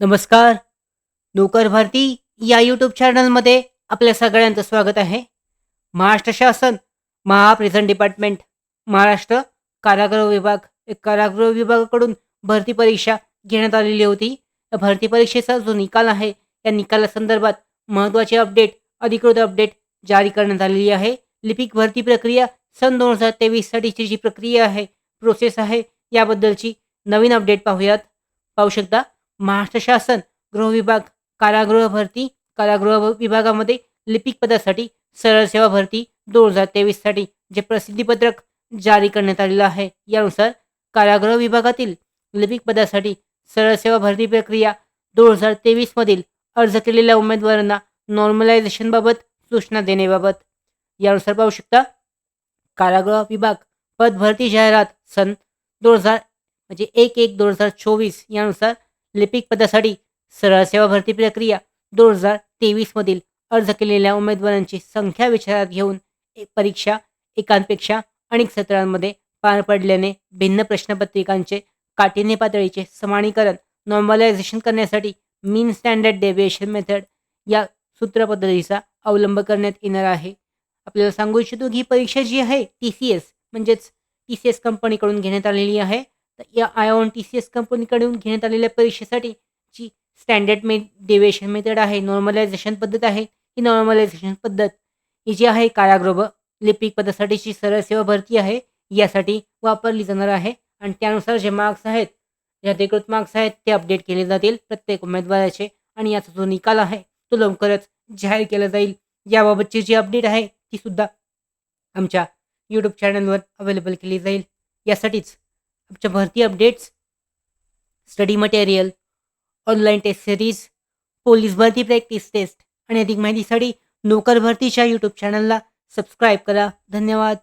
नमस्कार. नोकर भरती या यूट्यूब चॅनलमध्ये आपल्या सगळ्यांचं स्वागत आहे. महाराष्ट्र शासन, प्रिझन डिपार्टमेंट, महाराष्ट्र कारागृह विभाग, कारागृह विभागाकडून भरती परीक्षा घेण्यात आलेली होती. या भरती परीक्षेचा जो निकाल आहे, त्या निकालासंदर्भात महत्त्वाचे अपडेट, अधिकृत अपडेट जारी करण्यात आलेली आहे. लिपिक भरती प्रक्रिया सन 2023 साठीची जी प्रक्रिया आहे, प्रोसेस आहे, याबद्दलची नवीन अपडेट पाहूयात. पाहू शकता, महाराष्ट्र शासन गृह विभाग कारागृह भरती विभागामध्ये लिपिक पदासाठी सरळ सेवा भरती 2023 साठी जे प्रसिद्धीपत्रक जारी करण्यात आलेलं आहे, यानुसार कारागृह विभागातील लिपिक पदासाठी सरळ सेवा भरती प्रक्रिया 2023 मधील अर्ज केलेल्या उमेदवारांना नॉर्मलायझेशनबाबत सूचना देण्याबाबत. यानुसार पाहू शकता, कारागृह विभाग पद भरती जाहिरात सन 2000 म्हणजे 1/1/2024 यानुसार लिपिक पदासाठी सरळ सेवा भरती प्रक्रिया 2023 मधील अर्ज केलेल्या उमेदवारांची संख्या विचारात घेऊन परीक्षा एकांपेक्षा अनेक सत्रांमध्ये पार पडल्याने भिन्न प्रश्नपत्रिकांचे काठिण्य पातळीचे समानीकरण नॉर्मलायझेशन करण्यासाठी मीन स्टँडर्ड डेव्हिएशन मेथड या सूत्रपद्धतीचा अवलंब करण्यात येणार आहे. आपल्याला सांगू इच्छितो की ही परीक्षा जी आहे TCS म्हणजेच TCS कंपनीकडून घेण्यात आलेली आहे. तर या आयऑन TCS कंपनीकडून घेण्यात आलेल्या परीक्षेसाठी जी स्टँडर्ड डेव्हिएशन मेथड आहे, नॉर्मलायझेशन पद्धत आहे, ही नॉर्मलायझेशन पद्धत ही जी आहे कारागृह लिपिक पदासाठीची सरळ सेवा भरती आहे, यासाठी वापरली जाणार आहे. आणि त्यानुसार जे मार्क्स आहेत, जे अधिकृत मार्क्स आहेत, ते अपडेट केले जातील प्रत्येक उमेदवाराचे. आणि याचा जो निकाल आहे, तो लवकरच जाहीर केला जाईल. याबाबतची जी अपडेट आहे, ती सुद्धा आमच्या यूट्यूब चॅनलवर अवेलेबल केली जाईल. यासाठीच आमच्या भरती updates, study material, online test series, police भरती प्रॅक्टिस टेस्ट आणि अधिक माहितीसाठी नोकर भरतीच्या यूट्यूब चॅनलला सबस्क्राईब करा. धन्यवाद.